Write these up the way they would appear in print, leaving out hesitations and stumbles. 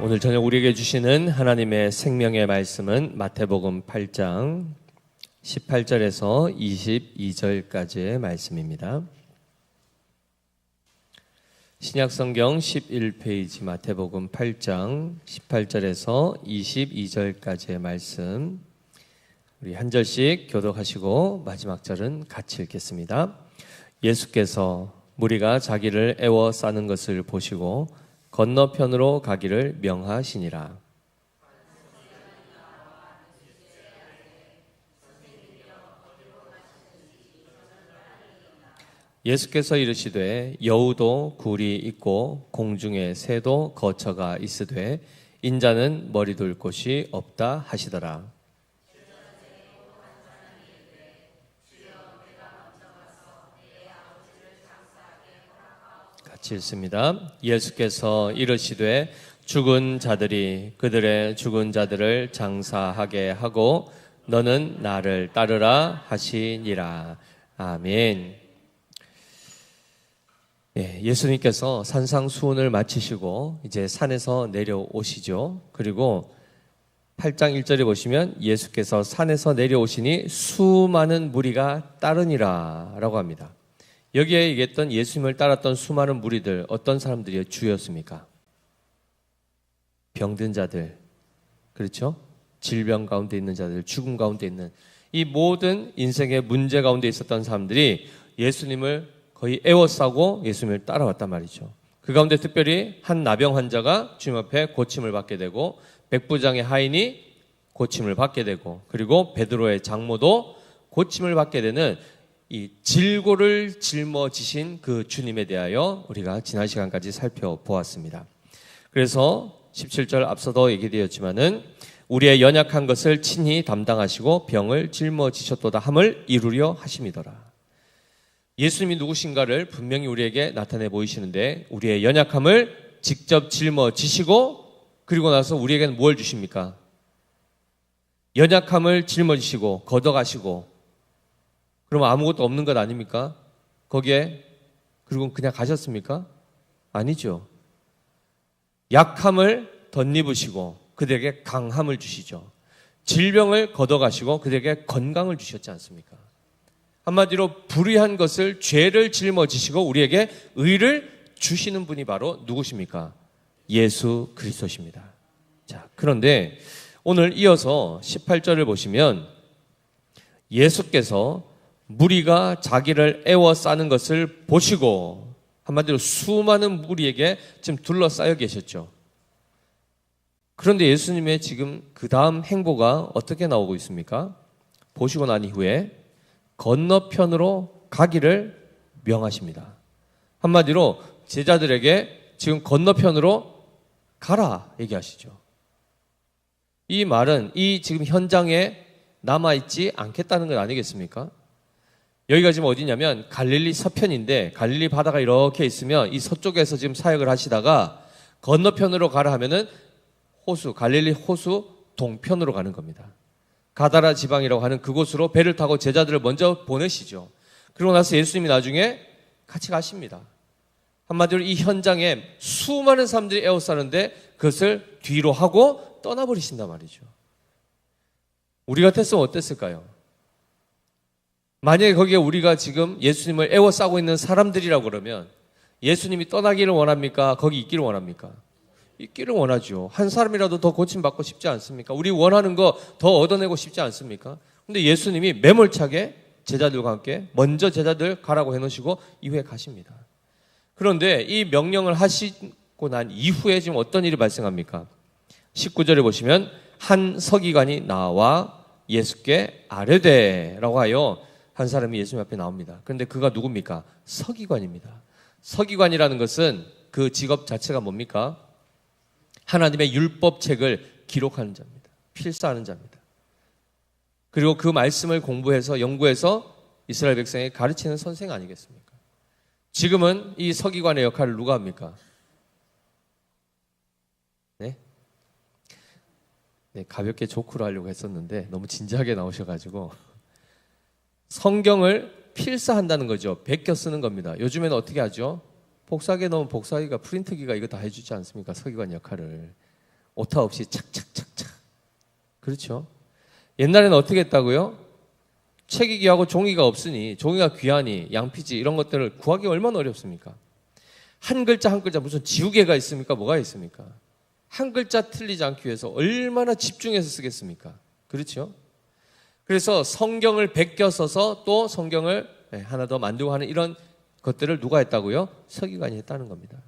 오늘 저녁 우리에게 주시는 하나님의 생명의 말씀은 마태복음 8장 18절에서 22절까지의 말씀입니다. 신약성경 11페이지 마태복음 8장 18절에서 22절까지의 말씀, 우리 한 절씩 교독하시고 마지막 절은 같이 읽겠습니다. 예수께서 무리가 자기를 애워 싸는 것을 보시고 건너편으로 가기를 명하시니라. 예수께서 이르시되 여우도 굴이 있고 공중에 새도 거처가 있으되 인자는 머리 둘 곳이 없다 하시더라. 같이 읽습니다. 예수께서 이르시되 죽은 자들이 그들의 죽은 자들을 장사하게 하고 너는 나를 따르라 하시니라. 아멘. 예수님께서 산상수훈을 마치시고 이제 산에서 내려오시죠. 그리고 8장 1절에 보시면 예수께서 산에서 내려오시니 수많은 무리가 따르니라 라고 합니다. 여기에 얘기했던 예수님을 따랐던 수많은 무리들, 어떤 사람들이 주였습니까? 병든 자들, 그렇죠? 질병 가운데 있는 자들, 죽음 가운데 있는 이 모든 인생의 문제 가운데 있었던 사람들이 예수님을 거의 애워싸고 예수님을 따라왔단 말이죠. 그 가운데 특별히 한 나병 환자가 주님 앞에 고침을 받게 되고, 백부장의 하인이 고침을 받게 되고, 그리고 베드로의 장모도 고침을 받게 되는 이 질고를 짊어지신 그 주님에 대하여 우리가 지난 시간까지 살펴보았습니다. 그래서 17절 앞서도 얘기되었지만은 우리의 연약한 것을 친히 담당하시고 병을 짊어지셨도다 함을 이루려 하심이더라. 예수님이 누구신가를 분명히 우리에게 나타내 보이시는데, 우리의 연약함을 직접 짊어지시고 그리고 나서 우리에게는 뭘 주십니까? 연약함을 짊어지시고 걷어가시고, 그러면 아무것도 없는 것 아닙니까? 거기에 그리고 그냥 가셨습니까? 아니죠. 약함을 덧입으시고 그들에게 강함을 주시죠. 질병을 걷어가시고 그들에게 건강을 주셨지 않습니까? 한마디로 불의한 것을, 죄를 짊어지시고 우리에게 의를 주시는 분이 바로 누구십니까? 예수 그리스도십니다. 자, 그런데 오늘 이어서 18절을 보시면 예수께서 무리가 자기를 애워싸는 것을 보시고, 한마디로 수많은 무리에게 지금 둘러싸여 계셨죠. 그런데 예수님의 지금 그 다음 행보가 어떻게 나오고 있습니까? 보시고 난 이후에 건너편으로 가기를 명하십니다. 한마디로 제자들에게 지금 건너편으로 가라 얘기하시죠. 이 말은 이 지금 현장에 남아있지 않겠다는 것 아니겠습니까? 여기가 지금 어디냐면 갈릴리 서편인데, 갈릴리 바다가 이렇게 있으면 이 서쪽에서 지금 사역을 하시다가 건너편으로 가라 하면은 호수, 갈릴리 호수 동편으로 가는 겁니다. 가다라 지방이라고 하는 그곳으로 배를 타고 제자들을 먼저 보내시죠. 그러고 나서 예수님이 나중에 같이 가십니다. 한마디로 이 현장에 수많은 사람들이 에워싸는데 그것을 뒤로 하고 떠나버리신단 말이죠. 우리 같았으면 어땠을까요? 만약에 거기에 우리가 지금 예수님을 애워싸고 있는 사람들이라고 그러면 예수님이 떠나기를 원합니까? 거기 있기를 원합니까? 있기를 원하죠. 한 사람이라도 더 고침받고 싶지 않습니까? 우리 원하는 거 더 얻어내고 싶지 않습니까? 근데 예수님이 매몰차게 제자들과 함께 먼저 제자들 가라고 해놓으시고 이후에 가십니다. 그런데 이 명령을 하시고 난 이후에 지금 어떤 일이 발생합니까? 19절에 보시면 한 서기관이 나와 예수께 아뢰되라고 하여 한 사람이 예수님 앞에 나옵니다. 그런데 그가 누굽니까? 서기관입니다. 서기관이라는 것은 그 직업 자체가 뭡니까? 하나님의 율법책을 기록하는 자입니다. 필사하는 자입니다. 그리고 그 말씀을 공부해서 연구해서 이스라엘 백성에게 가르치는 선생 아니겠습니까? 지금은 이 서기관의 역할을 누가 합니까? 네, 가볍게 조크를 하려고 했었는데 너무 진지하게 나오셔가지고, 성경을 필사한다는 거죠. 베껴 쓰는 겁니다. 요즘에는 어떻게 하죠? 복사기에 넣으면 복사기가, 프린트기가 이거 다 해주지 않습니까? 서기관 역할을. 오타 없이 착착착착. 그렇죠? 옛날에는 어떻게 했다고요? 책이 귀하고 종이가 없으니, 종이가 귀하니 양피지 이런 것들을 구하기 얼마나 어렵습니까? 한 글자 한 글자 무슨 지우개가 있습니까? 뭐가 있습니까? 한 글자 틀리지 않기 위해서 얼마나 집중해서 쓰겠습니까? 그렇죠? 그래서 성경을 베껴 써서 또 성경을 하나 더 만들고 하는 이런 것들을 누가 했다고요? 서기관이 했다는 겁니다.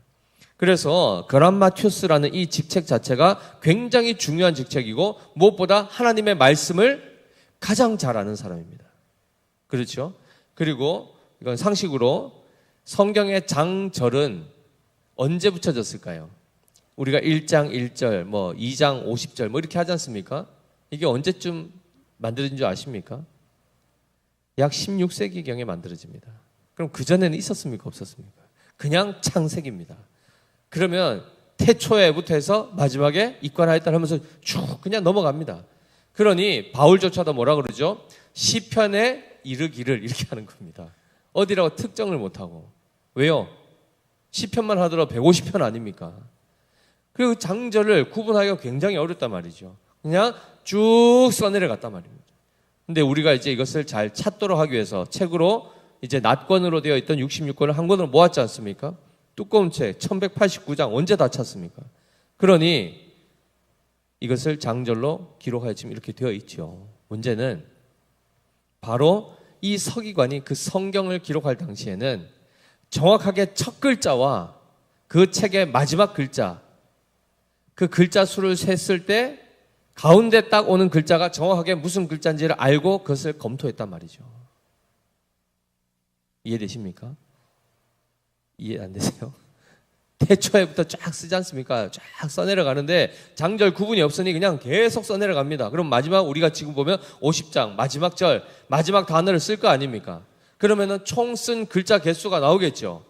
그래서 그람마티우스라는 이 직책 자체가 굉장히 중요한 직책이고 무엇보다 하나님의 말씀을 가장 잘 아는 사람입니다. 그렇죠? 그리고 이건 상식으로 성경의 장절은 언제 붙여졌을까요? 우리가 1장 1절, 2장 50절 이렇게 하지 않습니까? 이게 언제쯤 만들어진 줄 아십니까? 약 16세기경에 만들어집니다. 그럼 그전에는 있었습니까? 없었습니까? 그냥 창세기입니다. 그러면 태초에부터 해서 마지막에 이과하였다 하면서 쭉 그냥 넘어갑니다. 그러니 바울조차도 뭐라 그러죠? 시편에 이르기를 이렇게 하는 겁니다. 어디라고 특정을 못하고. 왜요? 시편만 하더라도 150편 아닙니까? 그리고 장절을 구분하기가 굉장히 어렵단 말이죠. 그냥 쭉 써내려갔단 말입니다. 근데 우리가 이제 이것을 잘 찾도록 하기 위해서 책으로 이제 낫권으로 되어 있던 66권을 한 권으로 모았지 않습니까? 두꺼운 책 1189장 언제 다 찾습니까? 그러니 이것을 장절로 기록하여 지금 이렇게 되어 있죠. 문제는 바로 이 서기관이 그 성경을 기록할 당시에는 정확하게 첫 글자와 그 책의 마지막 글자, 그 글자 수를 셌을 때 가운데 딱 오는 글자가 정확하게 무슨 글자인지를 알고 그것을 검토했단 말이죠. 이해되십니까? 이해 안 되세요? 태초에부터 쫙 쓰지 않습니까? 쫙 써내려가는데 장절 구분이 없으니 그냥 계속 써내려갑니다. 그럼 마지막 우리가 지금 보면 50장 마지막 절 마지막 단어를 쓸 거 아닙니까? 그러면은 총 쓴 글자 개수가 나오겠죠.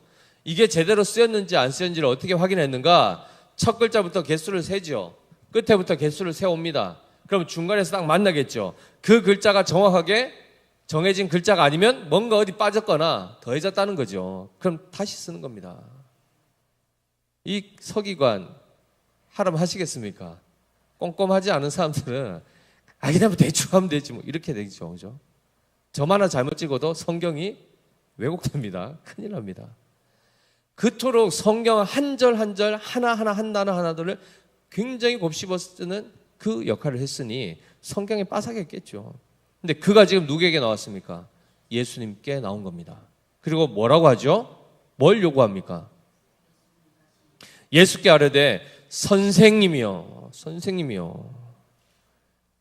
이게 제대로 쓰였는지 안 쓰였는지를 어떻게 확인했는가? 첫 글자부터 개수를 세죠. 끝에부터 개수를 세웁니다. 그럼 중간에서 딱 만나겠죠. 그 글자가 정확하게 정해진 글자가 아니면 뭔가 어디 빠졌거나 더해졌다는 거죠. 그럼 다시 쓰는 겁니다. 이 서기관 하라면 하시겠습니까? 꼼꼼하지 않은 사람들은 그냥 대충 하면 되지 뭐 이렇게 되죠. 그죠? 점 하나 잘못 찍어도 성경이 왜곡됩니다. 큰일 납니다. 그토록 성경 한 절 한 절 하나하나 한 단어 하나들을 굉장히 곱씹어 쓰는 그 역할을 했으니 성경에 빠삭했겠죠. 근데 그가 지금 누구에게 나왔습니까? 예수님께 나온 겁니다. 그리고 뭐라고 하죠? 뭘 요구합니까? 예수께 아뢰되 선생님이요 선생님이요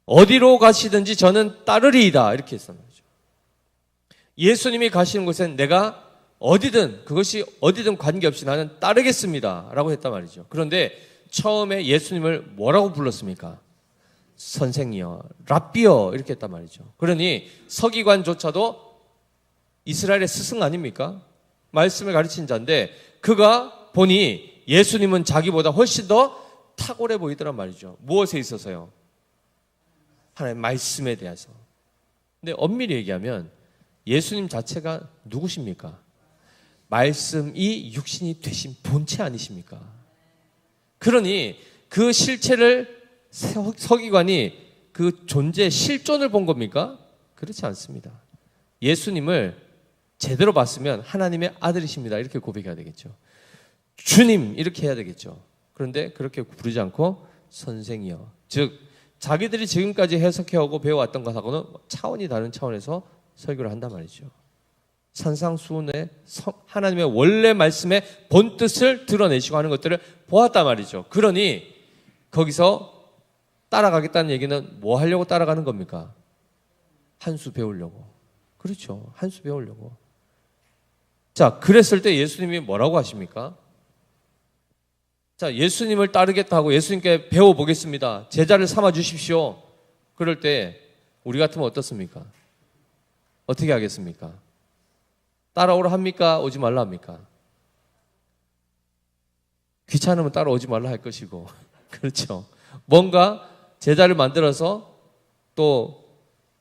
어디로 가시든지 저는 따르리이다 이렇게 했습니다. 예수님이 가시는 곳엔 내가 어디든 그것이 어디든 관계없이 나는 따르겠습니다 라고 했단 말이죠. 그런데 처음에 예수님을 뭐라고 불렀습니까? 선생이여 랍비여 이렇게 했단 말이죠. 그러니 서기관조차도 이스라엘의 스승 아닙니까? 말씀을 가르친 자인데 그가 보니 예수님은 자기보다 훨씬 더 탁월해 보이더란 말이죠. 무엇에 있어서요? 하나님의 말씀에 대해서. 근데 엄밀히 얘기하면 예수님 자체가 누구십니까? 말씀이 육신이 되신 본체 아니십니까? 그러니 그 실체를 서기관이 그 존재의 실존을 본 겁니까? 그렇지 않습니다. 예수님을 제대로 봤으면 하나님의 아들이십니다. 이렇게 고백해야 되겠죠. 주님 이렇게 해야 되겠죠. 그런데 그렇게 부르지 않고 선생이여. 즉 자기들이 지금까지 해석해오고 배워왔던 것하고는 차원이 다른 차원에서 설교를 한단 말이죠. 산상수훈의 하나님의 원래 말씀의 본뜻을 드러내시고 하는 것들을 보았단 말이죠. 그러니 거기서 따라가겠다는 얘기는 뭐 하려고 따라가는 겁니까? 한 수 배우려고. 그렇죠. 한 수 배우려고. 자, 그랬을 때 예수님이 뭐라고 하십니까? 자, 예수님을 따르겠다 하고 예수님께 배워보겠습니다. 제자를 삼아 주십시오. 그럴 때 우리 같으면 어떻습니까? 어떻게 하겠습니까? 따라오라 합니까? 오지 말라 합니까? 귀찮으면 따라오지 말라 할 것이고 그렇죠. 뭔가 제자를 만들어서 또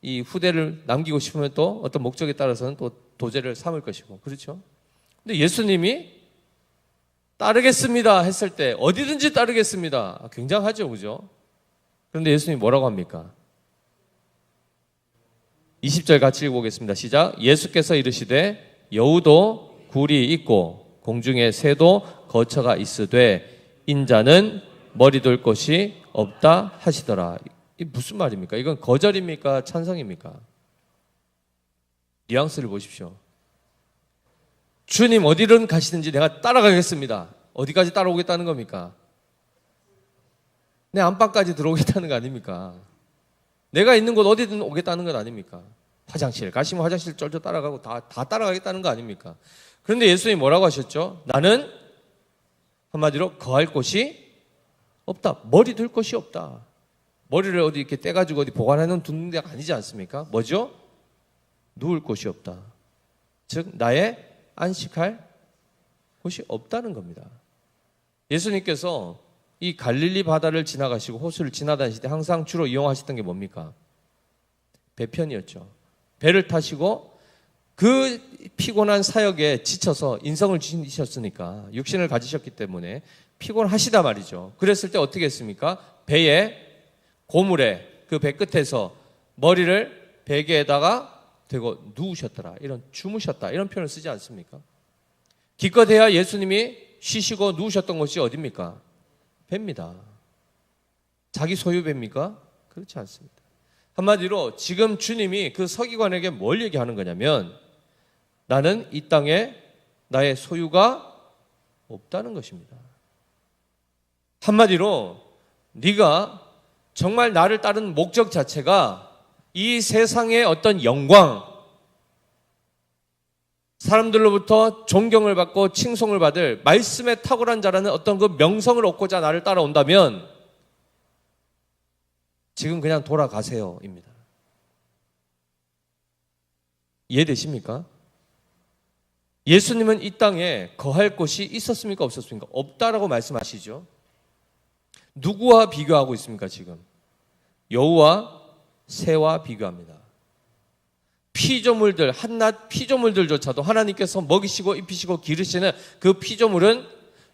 이 후대를 남기고 싶으면 또 어떤 목적에 따라서는 또 도제를 삼을 것이고 그렇죠. 근데 예수님이 따르겠습니다 했을 때 어디든지 따르겠습니다. 굉장하죠, 그죠? 그런데 예수님이 뭐라고 합니까? 20절 같이 읽어보겠습니다. 시작. 예수께서 이르시되 여우도 굴이 있고 공중에 새도 거처가 있으되 인자는 머리 둘 곳이 없다 하시더라. 이 무슨 말입니까? 이건 거절입니까? 찬성입니까? 뉘앙스를 보십시오. 주님 어디든 가시든지 내가 따라가겠습니다. 어디까지 따라오겠다는 겁니까? 내 안방까지 들어오겠다는 거 아닙니까? 내가 있는 곳 어디든 오겠다는 것 아닙니까? 화장실 가시면 화장실 쫄쫄 따라가고 다 따라가겠다는 거 아닙니까? 그런데 예수님이 뭐라고 하셨죠? 나는 한마디로 거할 곳이 없다. 머리 둘 곳이 없다. 머리를 어디 이렇게 떼가지고 어디 보관해놓은 두는 데가 아니지 않습니까? 뭐죠? 누울 곳이 없다. 즉 나의 안식할 곳이 없다는 겁니다. 예수님께서 이 갈릴리 바다를 지나가시고 호수를 지나다니실 때 항상 주로 이용하셨던 게 뭡니까? 배편이었죠. 배를 타시고 그 피곤한 사역에 지쳐서 인성을 지니셨으니까 육신을 가지셨기 때문에 피곤하시다 말이죠. 그랬을 때 어떻게 했습니까? 배에 고물에 그 배 끝에서 머리를 베개에다가 대고 누우셨더라. 이런 주무셨다. 이런 표현을 쓰지 않습니까? 기껏해야 예수님이 쉬시고 누우셨던 곳이 어디입니까? 배입니다. 자기 소유 배입니까? 그렇지 않습니다. 한마디로 지금 주님이 그 서기관에게 뭘 얘기하는 거냐면 나는 이 땅에 나의 소유가 없다는 것입니다. 한마디로 네가 정말 나를 따르는 목적 자체가 이 세상의 어떤 영광, 사람들로부터 존경을 받고 칭송을 받을 말씀에 탁월한 자라는 어떤 그 명성을 얻고자 나를 따라온다면 지금 그냥 돌아가세요입니다. 이해되십니까? 예수님은 이 땅에 거할 곳이 있었습니까? 없었습니까? 없다라고 말씀하시죠. 누구와 비교하고 있습니까? 지금 여우와 새와 비교합니다. 피조물들, 한낱 피조물들조차도 하나님께서 먹이시고 입히시고 기르시는 그 피조물은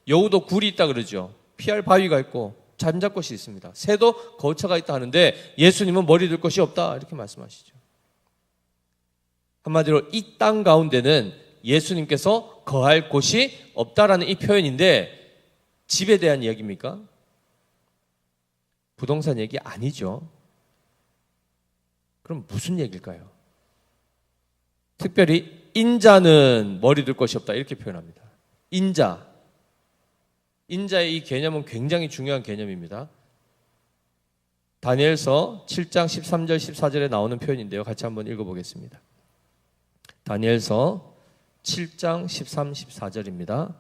여우도 굴이 있다 그러죠. 피할 바위가 있고 잠잘 곳이 있습니다. 새도 거처가 있다 하는데 예수님은 머리 둘 곳이 없다 이렇게 말씀하시죠. 한마디로 이 땅 가운데는 예수님께서 거할 곳이 없다라는 이 표현인데 집에 대한 이야기입니까? 부동산 얘기 아니죠. 그럼 무슨 얘기일까요? 특별히 인자는 머리 둘 곳이 없다 이렇게 표현합니다. 인자의 이 개념은 굉장히 중요한 개념입니다. 다니엘서 7장 13절 14절에 나오는 표현인데요. 같이 한번 읽어보겠습니다. 다니엘서 7장 13, 14절입니다.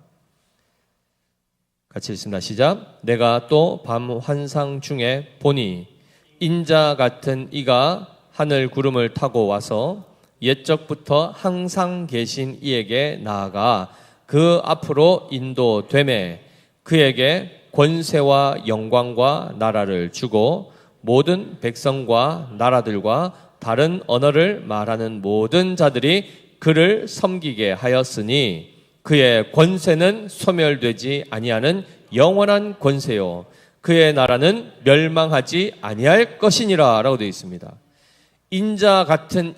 같이 읽습니다. 시작. 내가 또 밤 환상 중에 보니 인자 같은 이가 하늘 구름을 타고 와서 옛적부터 항상 계신 이에게 나아가 그 앞으로 인도되매 그에게 권세와 영광과 나라를 주고 모든 백성과 나라들과 다른 언어를 말하는 모든 자들이 그를 섬기게 하였으니 그의 권세는 소멸되지 아니하는 영원한 권세요 그의 나라는 멸망하지 아니할 것이니라 라고 되어 있습니다. 인자 같은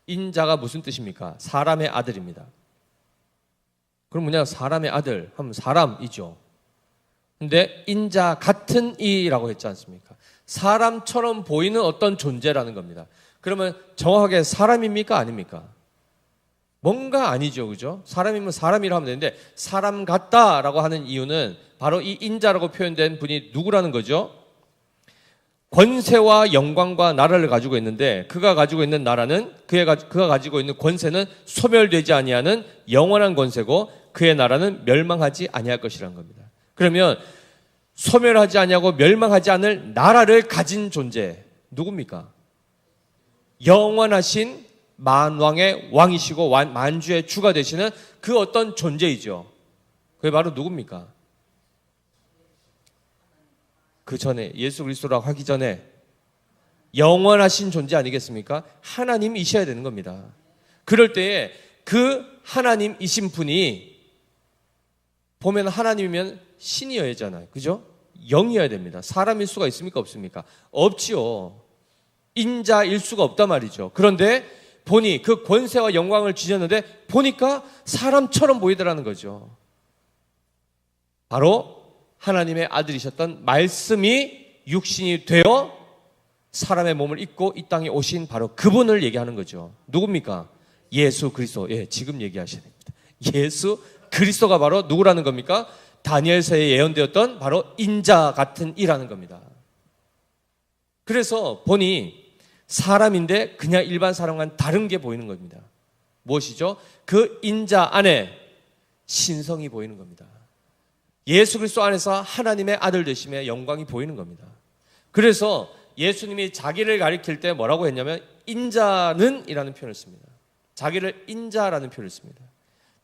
인자가 무슨 뜻입니까? 사람의 아들입니다. 그럼 뭐냐? 사람의 아들 하면 사람이죠. 근데 인자 같은 이라고 했지 않습니까? 사람처럼 보이는 어떤 존재라는 겁니다. 그러면 정확하게 사람입니까? 아닙니까? 뭔가 아니죠. 그죠? 사람이면 사람이라 하면 되는데 사람 같다라고 하는 이유는 바로 이 인자라고 표현된 분이 누구라는 거죠? 권세와 영광과 나라를 가지고 있는데 그가 가지고 있는 나라는 그가 가지고 있는 권세는 소멸되지 아니하는 영원한 권세고 그의 나라는 멸망하지 아니할 것이라는 겁니다. 그러면 소멸하지 아니하고 멸망하지 않을 나라를 가진 존재 누굽니까? 영원하신 만왕의 왕이시고 만주의 주가 되시는 그 어떤 존재이죠. 그게 바로 누굽니까? 그 전에 예수 그리스도라고 하기 전에 영원하신 존재 아니겠습니까? 하나님이셔야 되는 겁니다. 그럴 때에 그 하나님이신 분이 보면 하나님이면 신이어야 하잖아요. 그죠? 영이어야 됩니다. 사람일 수가 있습니까? 없습니까? 없지요. 인자일 수가 없단 말이죠. 그런데 보니 그 권세와 영광을 주셨는데 보니까 사람처럼 보이더라는 거죠. 바로 하나님의 아들이셨던 말씀이 육신이 되어 사람의 몸을 입고 이 땅에 오신 바로 그분을 얘기하는 거죠. 누굽니까? 예수 그리스도. 예, 지금 얘기하셔야 됩니다. 예수 그리스도가 바로 누구라는 겁니까? 다니엘서에 예언되었던 바로 인자 같은 이라는 겁니다. 그래서 보니 사람인데 그냥 일반 사람과는 다른 게 보이는 겁니다. 무엇이죠? 그 인자 안에 신성이 보이는 겁니다. 예수 그리스도 안에서 하나님의 아들 되심의 영광이 보이는 겁니다. 그래서 예수님이 자기를 가리킬 때 뭐라고 했냐면 인자는 이라는 표현을 씁니다. 자기를 인자라는 표현을 씁니다.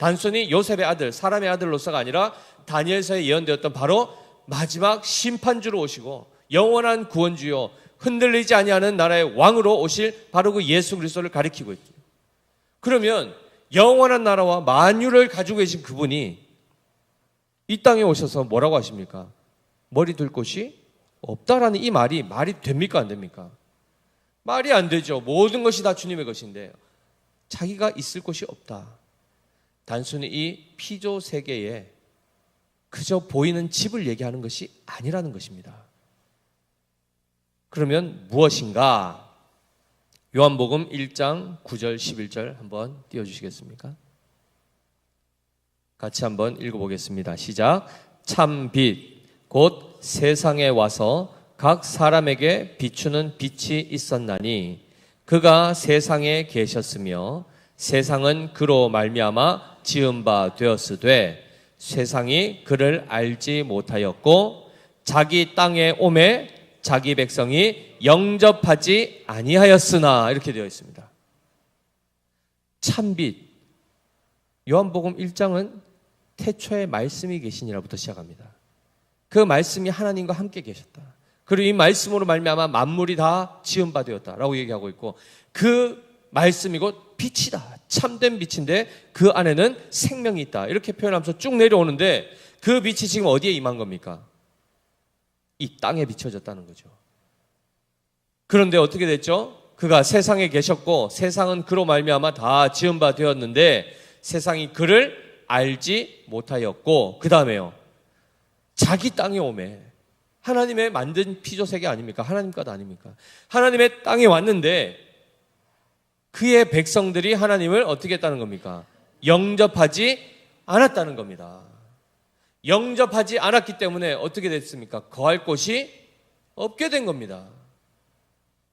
단순히 요셉의 아들, 사람의 아들로서가 아니라 다니엘서에 예언되었던 바로 마지막 심판주로 오시고 영원한 구원주요 흔들리지 아니하는 나라의 왕으로 오실 바로 그 예수 그리스도를 가리키고 있죠. 그러면 영원한 나라와 만유를 가지고 계신 그분이 이 땅에 오셔서 뭐라고 하십니까? 머리 둘 곳이 없다라는 이 말이 됩니까? 안 됩니까? 말이 안 되죠. 모든 것이 다 주님의 것인데 자기가 있을 곳이 없다. 단순히 이 피조 세계에 그저 보이는 집을 얘기하는 것이 아니라는 것입니다. 그러면 무엇인가? 요한복음 1장 9절 11절 한번 띄워주시겠습니까? 같이 한번 읽어보겠습니다. 시작. 참 빛, 곧 세상에 와서 각 사람에게 비추는 빛이 있었나니 그가 세상에 계셨으며 세상은 그로 말미암아 지은 바 되었으되 세상이 그를 알지 못하였고 자기 땅에 오매 자기 백성이 영접하지 아니하였으나 이렇게 되어 있습니다. 참빛. 요한복음 1장은 태초에 말씀이 계시니라부터 시작합니다. 그 말씀이 하나님과 함께 계셨다. 그리고 이 말씀으로 말미암아 만물이 다 지은 바 되었다라고 얘기하고 있고 그 말씀이 곧 빛이다. 참된 빛인데 그 안에는 생명이 있다. 이렇게 표현하면서 쭉 내려오는데 그 빛이 지금 어디에 임한 겁니까? 이 땅에 비춰졌다는 거죠. 그런데 어떻게 됐죠? 그가 세상에 계셨고 세상은 그로 말미암아 다 지은 바 되었는데 세상이 그를 알지 못하였고 그 다음에요. 자기 땅에 오매 하나님의 만든 피조세계 아닙니까? 하나님 것 아닙니까? 하나님의 땅에 왔는데 그의 백성들이 하나님을 어떻게 했다는 겁니까? 영접하지 않았다는 겁니다. 영접하지 않았기 때문에 어떻게 됐습니까? 거할 곳이 없게 된 겁니다.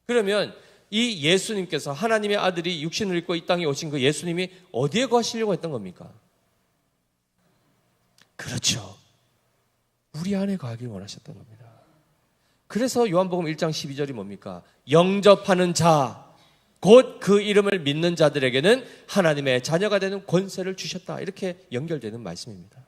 그러면 이 예수님께서 하나님의 아들이 육신을 입고 이 땅에 오신 그 예수님이 어디에 거하시려고 했던 겁니까? 그렇죠. 우리 안에 거하길 원하셨던 겁니다. 그래서 요한복음 1장 12절이 뭡니까? 영접하는 자, 곧 그 이름을 믿는 자들에게는 하나님의 자녀가 되는 권세를 주셨다. 이렇게 연결되는 말씀입니다.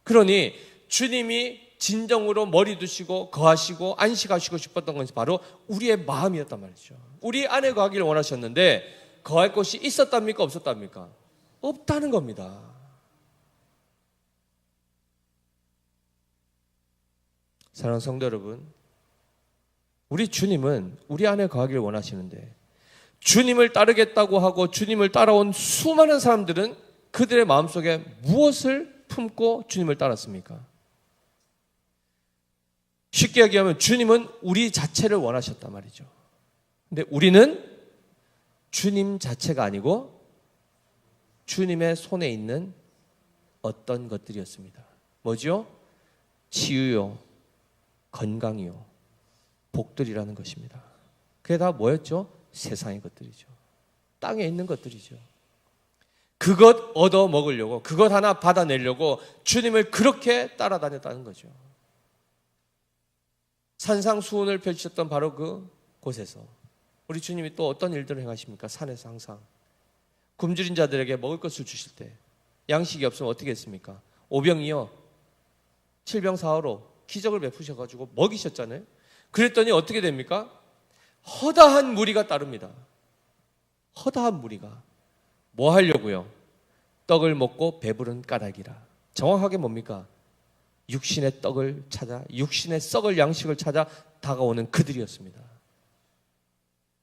그러니 주님이 진정으로 머리 두시고 거하시고 안식하시고 싶었던 것이 바로 우리의 마음이었단 말이죠. 우리 안에 거하기를 원하셨는데 거할 곳이 있었답니까? 없었답니까? 없다는 겁니다. 사랑하는 성도 여러분, 우리 주님은 우리 안에 거하기를 원하시는데 주님을 따르겠다고 하고 주님을 따라온 수많은 사람들은 그들의 마음속에 무엇을 품고 주님을 따랐습니까? 쉽게 얘기하면 주님은 우리 자체를 원하셨단 말이죠. 근데 우리는 주님 자체가 아니고 주님의 손에 있는 어떤 것들이었습니다. 뭐죠? 치유요, 건강이요, 복들이라는 것입니다. 그게 다 뭐였죠? 세상의 것들이죠. 땅에 있는 것들이죠. 그것 얻어 먹으려고, 그것 하나 받아내려고 주님을 그렇게 따라다녔다는 거죠. 산상수훈을 펼치셨던 바로 그 곳에서 우리 주님이 또 어떤 일들을 행하십니까? 산에서 항상 굶주린 자들에게 먹을 것을 주실 때 양식이 없으면 어떻게 했습니까? 오병이어 7병4호로 기적을 베푸셔가지고 먹이셨잖아요. 그랬더니 어떻게 됩니까? 허다한 무리가 따릅니다. 허다한 무리가 뭐 하려고요? 떡을 먹고 배부른 까닭이라. 정확하게 뭡니까? 육신의 떡을 찾아, 육신의 썩을 양식을 찾아 다가오는 그들이었습니다.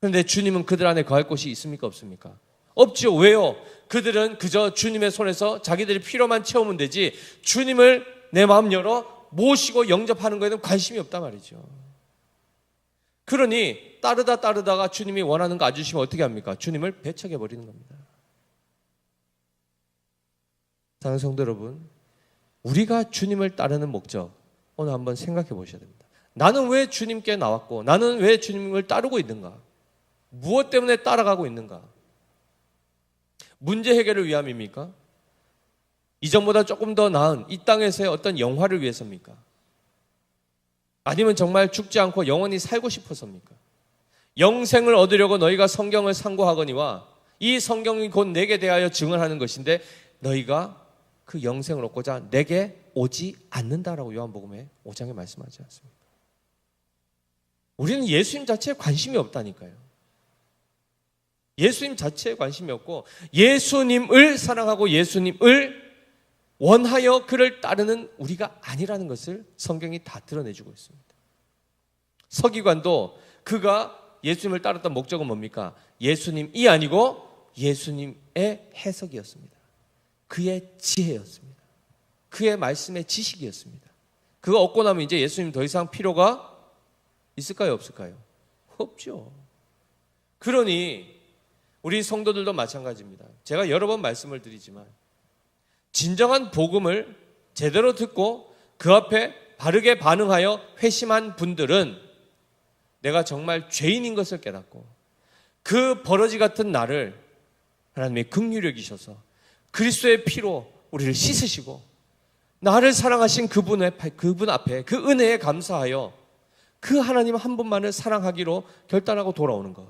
그런데 주님은 그들 안에 거할 곳이 있습니까? 없습니까? 없죠. 왜요? 그들은 그저 주님의 손에서 자기들이 필요만 채우면 되지 주님을 내 마음 열어 모시고 영접하는 것에는 관심이 없단 말이죠. 그러니 따르다가 주님이 원하는 거 안 주시면 어떻게 합니까? 주님을 배척해버리는 겁니다. 사랑하는 성도 여러분, 우리가 주님을 따르는 목적 오늘 한번 생각해 보셔야 됩니다. 나는 왜 주님께 나왔고 나는 왜 주님을 따르고 있는가? 무엇 때문에 따라가고 있는가? 문제 해결을 위함입니까? 이전보다 조금 더 나은 이 땅에서의 어떤 영화를 위해서입니까? 아니면 정말 죽지 않고 영원히 살고 싶어서입니까? 영생을 얻으려고 너희가 성경을 상고하거니와 이 성경이 곧 내게 대하여 증언하는 것인데 너희가 그 영생을 얻고자 내게 오지 않는다라고 요한복음에 5장에 말씀하지 않습니까? 우리는 예수님 자체에 관심이 없다니까요. 예수님 자체에 관심이 없고 예수님을 사랑하고 예수님을 원하여 그를 따르는 우리가 아니라는 것을 성경이 다 드러내주고 있습니다. 서기관도 그가 예수님을 따랐던 목적은 뭡니까? 예수님이 아니고 예수님의 해석이었습니다. 그의 지혜였습니다. 그의 말씀의 지식이었습니다. 그거 얻고 나면 이제 예수님 더 이상 필요가 있을까요? 없을까요? 없죠. 그러니 우리 성도들도 마찬가지입니다. 제가 여러 번 말씀을 드리지만 진정한 복음을 제대로 듣고 그 앞에 바르게 반응하여 회심한 분들은 내가 정말 죄인인 것을 깨닫고 그 버러지 같은 나를 하나님의 긍휼히 여기셔서 그리스도의 피로 우리를 씻으시고 나를 사랑하신 그분 앞에 그 은혜에 감사하여 그 하나님 한 분만을 사랑하기로 결단하고 돌아오는 것.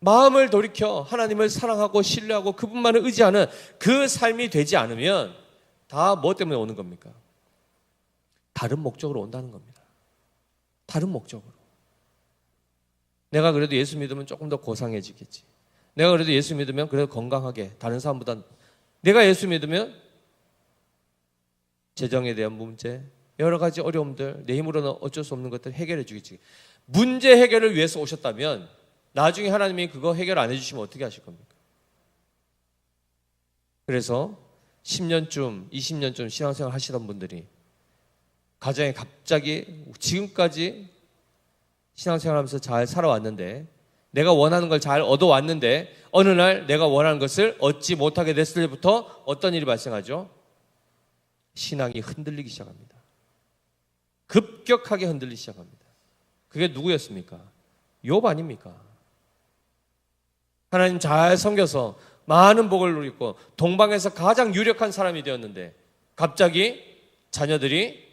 마음을 돌이켜 하나님을 사랑하고 신뢰하고 그분만을 의지하는 그 삶이 되지 않으면 다 뭐 때문에 오는 겁니까? 다른 목적으로 온다는 겁니다. 다른 목적으로. 내가 그래도 예수 믿으면 조금 더 고상해지겠지. 내가 그래도 예수 믿으면 그래도 건강하게 다른 사람보다 내가 예수 믿으면 재정에 대한 문제 여러 가지 어려움들 내 힘으로는 어쩔 수 없는 것들 해결해 주겠지. 문제 해결을 위해서 오셨다면 나중에 하나님이 그거 해결 안 해주시면 어떻게 하실 겁니까? 그래서 10년쯤 20년쯤 신앙생활 하시던 분들이 가정에 갑자기 지금까지 신앙생활하면서 잘 살아왔는데 내가 원하는 걸 잘 얻어왔는데 어느 날 내가 원하는 것을 얻지 못하게 됐을 때부터 어떤 일이 발생하죠? 신앙이 흔들리기 시작합니다. 급격하게 흔들리기 시작합니다. 그게 누구였습니까? 욥 아닙니까? 하나님 잘 섬겨서 많은 복을 누리고 동방에서 가장 유력한 사람이 되었는데 갑자기 자녀들이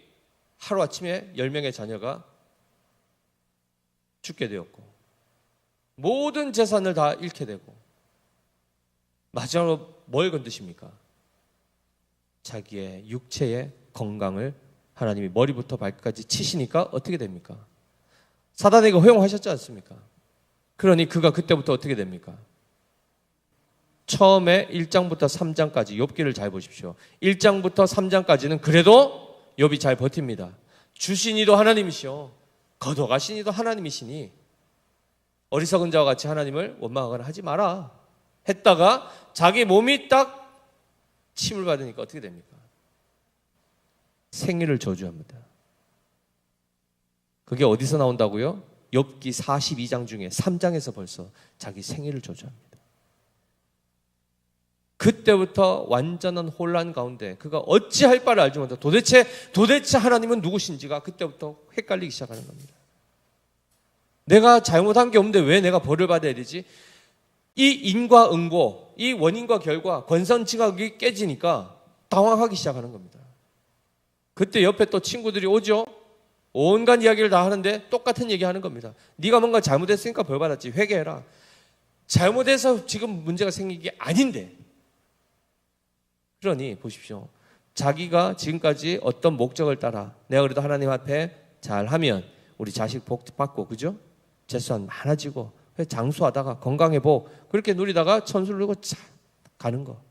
하루아침에 10명의 자녀가 죽게 되었고 모든 재산을 다 잃게 되고 마지막으로 뭘 건드십니까? 자기의 육체의 건강을 하나님이 머리부터 발끝까지 치시니까 어떻게 됩니까? 사단에게 허용하셨지 않습니까? 그러니 그가 그때부터 어떻게 됩니까? 처음에 1장부터 3장까지 욥기를 잘 보십시오. 1장부터 3장까지는 그래도 욥이 잘 버팁니다. 주신 이도 하나님이시오. 거둬가신 이도 하나님이시니 어리석은 자와 같이 하나님을 원망하거나 하지 마라 했다가 자기 몸이 딱 침을 받으니까 어떻게 됩니까? 생일을 저주합니다. 그게 어디서 나온다고요? 욥기 42장 중에 3장에서 벌써 자기 생일을 저주합니다. 그때부터 완전한 혼란 가운데 그가 어찌할 바를 알지 못하고 도대체 하나님은 누구신지가 그때부터 헷갈리기 시작하는 겁니다. 내가 잘못한 게 없는데 왜 내가 벌을 받아야 되지? 이 인과응보, 이 원인과 결과, 권선징악이 깨지니까 당황하기 시작하는 겁니다. 그때 옆에 또 친구들이 오죠. 온갖 이야기를 다 하는데 똑같은 얘기 하는 겁니다. 네가 뭔가 잘못했으니까 벌 받았지. 회개해라. 잘못해서 지금 문제가 생긴 게 아닌데. 그러니 보십시오. 자기가 지금까지 어떤 목적을 따라 내가 그래도 하나님 앞에 잘하면 우리 자식 복 받고 그죠? 재산 많아지고 장수하다가 건강해보 그렇게 누리다가 천수를 누리고 가는 거.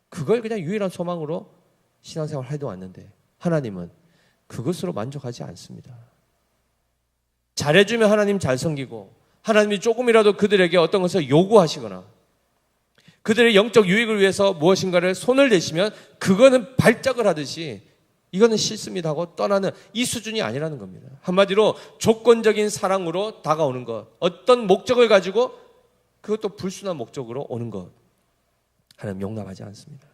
그걸 그냥 유일한 소망으로 신앙생활 해도 왔는데 하나님은 그것으로 만족하지 않습니다. 잘해주면 하나님 잘 섬기고, 하나님이 조금이라도 그들에게 어떤 것을 요구하시거나 그들의 영적 유익을 위해서 무엇인가를 손을 대시면 그거는 발작을 하듯이 이거는 싫습니다 하고 떠나는 이 수준이 아니라는 겁니다. 한마디로 조건적인 사랑으로 다가오는 것, 어떤 목적을 가지고 그것도 불순한 목적으로 오는 것, 하나님 용납하지 않습니다.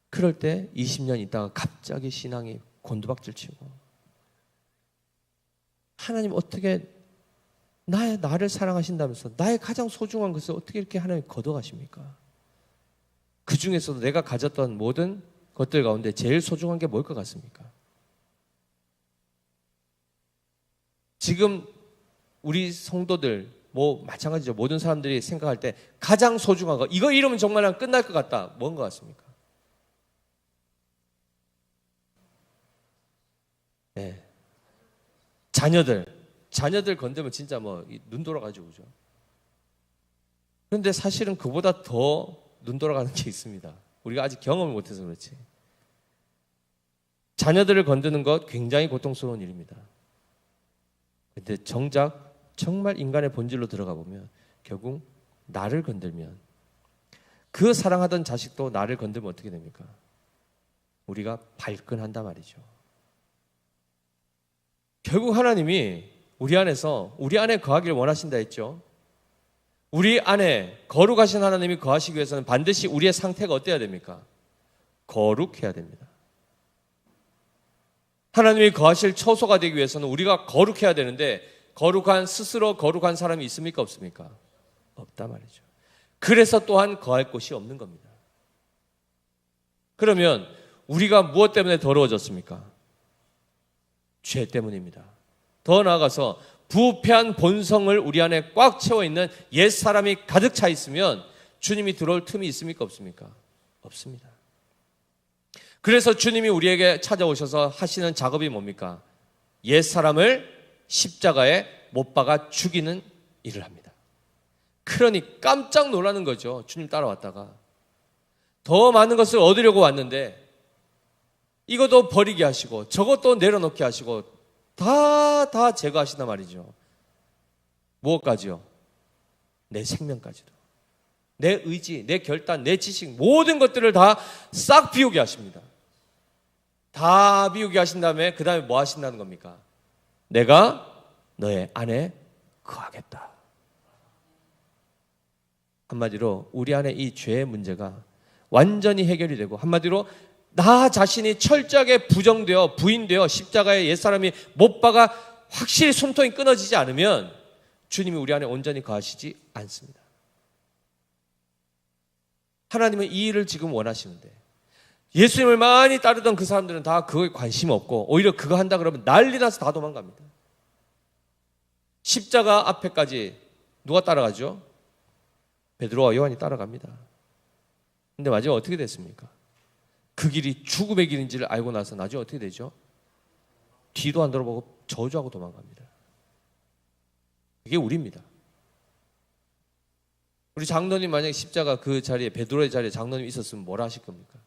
그럴 때 20년 있다가 갑자기 신앙이 곤두박질 치고, 하나님 어떻게 나를 사랑하신다면서 나의 가장 소중한 것을 어떻게 이렇게 하나님 걷어가십니까? 그 중에서도 내가 가졌던 모든 것들 가운데 제일 소중한 게 뭘 것 같습니까? 지금 우리 성도들 마찬가지죠. 모든 사람들이 생각할 때 가장 소중한 거, 이거 이러면 정말 끝날 것 같다. 뭔 것 같습니까? 네. 자녀들 건드면 진짜 눈 돌아가죠, 그죠? 그런데 사실은 그보다 더 눈 돌아가는 게 있습니다. 우리가 아직 경험을 못해서 그렇지. 자녀들을 건드는 것 굉장히 고통스러운 일입니다. 근데 정작 정말 인간의 본질로 들어가 보면 결국 나를 건들면, 그 사랑하던 자식도 나를 건들면 어떻게 됩니까? 우리가 발끈한단 말이죠. 결국 하나님이 우리 안에 거하기를 원하신다 했죠. 우리 안에 거룩하신 하나님이 거하시기 위해서는 반드시 우리의 상태가 어때야 됩니까? 거룩해야 됩니다. 하나님이 거하실 처소가 되기 위해서는 우리가 거룩해야 되는데, 스스로 거룩한 사람이 있습니까? 없습니까? 없단 말이죠. 그래서 또한 거할 곳이 없는 겁니다. 그러면 우리가 무엇 때문에 더러워졌습니까? 죄 때문입니다. 더 나아가서 부패한 본성을 우리 안에 꽉 채워 있는 옛사람이 가득 차 있으면 주님이 들어올 틈이 있습니까? 없습니까? 없습니다. 그래서 주님이 우리에게 찾아오셔서 하시는 작업이 뭡니까? 옛사람을 십자가에 못 박아 죽이는 일을 합니다. 그러니 깜짝 놀라는 거죠. 주님 따라왔다가 더 많은 것을 얻으려고 왔는데 이것도 버리게 하시고 저것도 내려놓게 하시고 다 제거하신단 말이죠. 무엇까지요? 내 생명까지도. 내 의지, 내 결단, 내 지식, 모든 것들을 다 싹 비우게 하십니다. 다 비우게 하신 다음에 그 다음에 뭐 하신다는 겁니까? 내가 너의 안에 거하겠다. 한마디로 우리 안에 이 죄의 문제가 완전히 해결이 되고, 한마디로 나 자신이 철저하게 부인되어 십자가에 옛사람이 못 박아 확실히 숨통이 끊어지지 않으면 주님이 우리 안에 온전히 거하시지 않습니다. 하나님은 이 일을 지금 원하시는데, 예수님을 많이 따르던 그 사람들은 다 그거에 관심 없고 오히려 그거 한다 그러면 난리 나서 다 도망갑니다. 십자가 앞에까지 누가 따라가죠? 베드로와 요한이 따라갑니다. 근데 마지막에 어떻게 됐습니까? 그 길이 죽음의 길인지를 알고 나서 나중에 어떻게 되죠? 뒤도 안 돌아보고 저주하고 도망갑니다. 이게 우리입니다. 우리 장로님 만약에 십자가 그 자리에, 베드로의 자리에 장로님 있었으면 뭐라 하실 겁니까?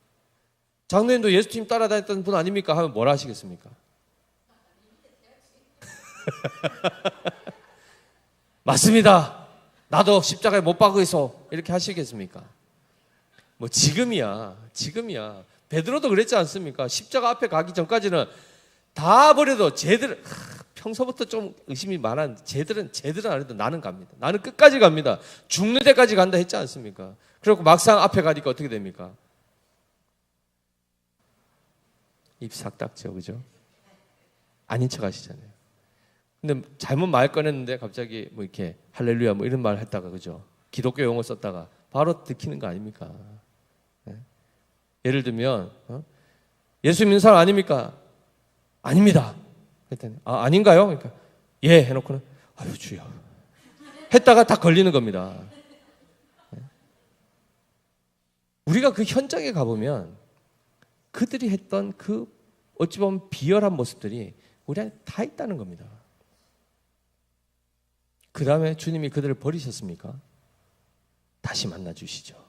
장로님도 예수님 따라다녔던 분 아닙니까? 하면 뭐라 하시겠습니까? 맞습니다. 나도 십자가에 못 박고 있어. 이렇게 하시겠습니까? 지금이야. 베드로도 그랬지 않습니까? 십자가 앞에 가기 전까지는 다 버려도 평소부터 좀 의심이 많았는데 쟤들은 안 해도 나는 갑니다. 나는 끝까지 갑니다. 죽는 데까지 간다 했지 않습니까? 그리고 막상 앞에 가니까 어떻게 됩니까? 입 싹 닦죠, 그죠? 아닌 척 하시잖아요. 근데 잘못 말 꺼냈는데 갑자기 이렇게 할렐루야 이런 말 했다가, 그죠? 기독교 용어 썼다가 바로 들키는 거 아닙니까? 네? 예를 들면 예수 믿는 사람 아닙니까? 아닙니다. 그랬더니 아닌가요? 그러니까 예 해놓고는 아유 주여 했다가 다 걸리는 겁니다. 네? 우리가 그 현장에 가보면 그들이 했던 그 어찌 보면 비열한 모습들이 우리 안에 다 있다는 겁니다. 그 다음에 주님이 그들을 버리셨습니까? 다시 만나주시죠.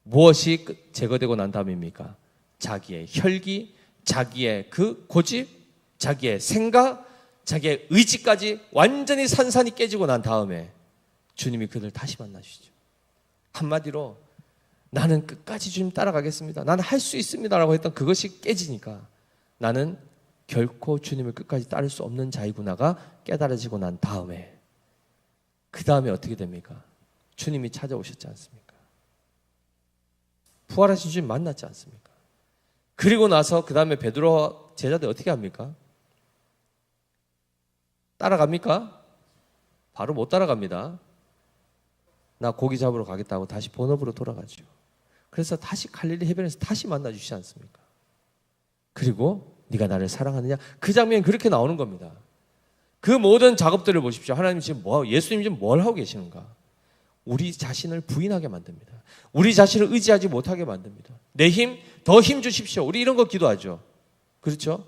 무엇이 제거되고 난 다음입니까? 자기의 혈기, 자기의 그 고집, 자기의 생각, 자기의 의지까지 완전히 산산이 깨지고 난 다음에 주님이 그들 다시 만나주시죠. 한마디로 나는 끝까지 주님 따라가겠습니다, 나는 할 수 있습니다 라고 했던 그것이 깨지니까 나는 결코 주님을 끝까지 따를 수 없는 자이구나가 깨달아지고 난 다음에 그 다음에 어떻게 됩니까? 주님이 찾아오셨지 않습니까? 부활하신 주님 만났지 않습니까? 그리고 나서 그 다음에 베드로와 제자들 어떻게 합니까? 따라갑니까? 바로 못 따라갑니다. 나 고기 잡으러 가겠다고 다시 본업으로 돌아가죠. 그래서 다시 갈릴리 해변에서 다시 만나주시지 않습니까? 그리고 네가 나를 사랑하느냐? 그 장면이 그렇게 나오는 겁니다. 그 모든 작업들을 보십시오. 하나님 지금 예수님 지금 뭘 하고 계시는가? 우리 자신을 부인하게 만듭니다. 우리 자신을 의지하지 못하게 만듭니다. 내 힘, 더 힘 주십시오. 우리 이런 거 기도하죠. 그렇죠?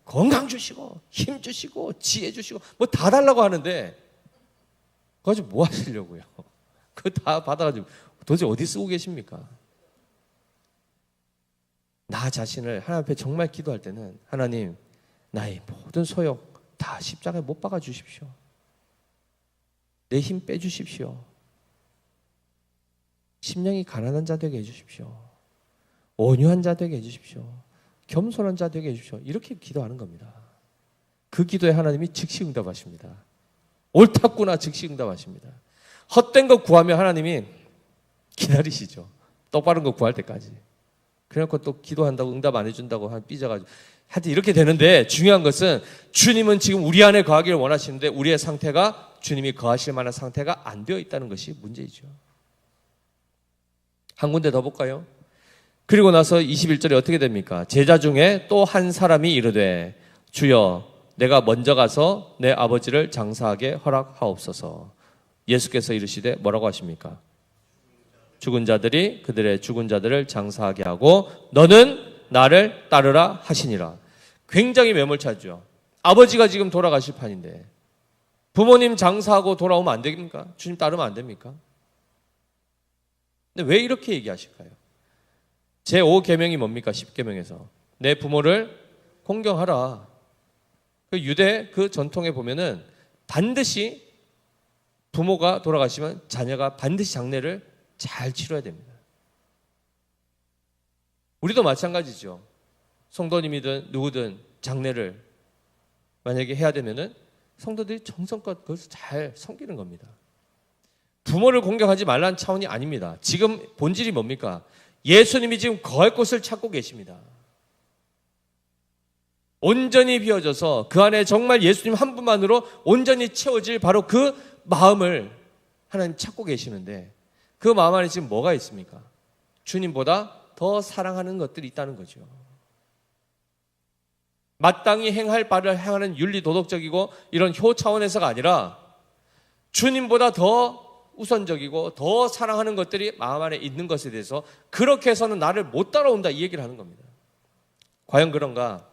건강 주시고 힘 주시고 지혜 주시고 뭐 다 달라고 하는데 그거 가지고 뭐 하시려고요? 그거 다 받아가지고 도대체 어디 쓰고 계십니까? 나 자신을 하나님 앞에 정말 기도할 때는 하나님 나의 모든 소욕 다 십자가에 못 박아 주십시오. 내 힘 빼주십시오. 심령이 가난한 자 되게 해주십시오. 온유한 자 되게 해주십시오. 겸손한 자 되게 해주십시오. 이렇게 기도하는 겁니다. 그 기도에 하나님이 즉시 응답하십니다. 옳았구나 즉시 응답하십니다. 헛된 거 구하면 하나님이 기다리시죠. 똑바른 거 구할 때까지. 그래놓고 또 기도한다고 응답 안 해준다고 삐져가지고 하여튼 이렇게 되는데 중요한 것은 주님은 지금 우리 안에 거하기를 원하시는데 우리의 상태가 주님이 거하실 만한 상태가 안 되어 있다는 것이 문제이죠. 한 군데 더 볼까요? 그리고 나서 21절에 어떻게 됩니까? 제자 중에 또 한 사람이 이르되 주여 내가 먼저 가서 내 아버지를 장사하게 허락하옵소서. 예수께서 이르시되 뭐라고 하십니까? 죽은 자들이 그들의 죽은 자들을 장사하게 하고 너는 나를 따르라 하시니라. 굉장히 매몰차죠. 아버지가 지금 돌아가실 판인데 부모님 장사하고 돌아오면 안 됩니까? 주님 따르면 안 됩니까? 근데 왜 이렇게 얘기하실까요? 제5계명이 뭡니까? 10계명에서 내 부모를 공경하라. 그 유대 그 전통에 보면은 반드시 부모가 돌아가시면 자녀가 반드시 장례를 잘 치러야 됩니다. 우리도 마찬가지죠. 성도님이든 누구든 장례를 만약에 해야 되면은 성도들이 정성껏 그것을 잘 섬기는 겁니다. 부모를 공경하지 말라는 차원이 아닙니다. 지금 본질이 뭡니까? 예수님이 지금 거할 곳을 찾고 계십니다. 온전히 비워져서 그 안에 정말 예수님 한 분만으로 온전히 채워질 바로 그 마음을 하나님 찾고 계시는데 그 마음 안에 지금 뭐가 있습니까? 주님보다 더 사랑하는 것들이 있다는 거죠. 마땅히 행할 바를 행하는 윤리 도덕적이고 이런 효 차원에서가 아니라 주님보다 더 우선적이고 더 사랑하는 것들이 마음 안에 있는 것에 대해서 그렇게 해서는 나를 못 따라온다 이 얘기를 하는 겁니다. 과연 그런가?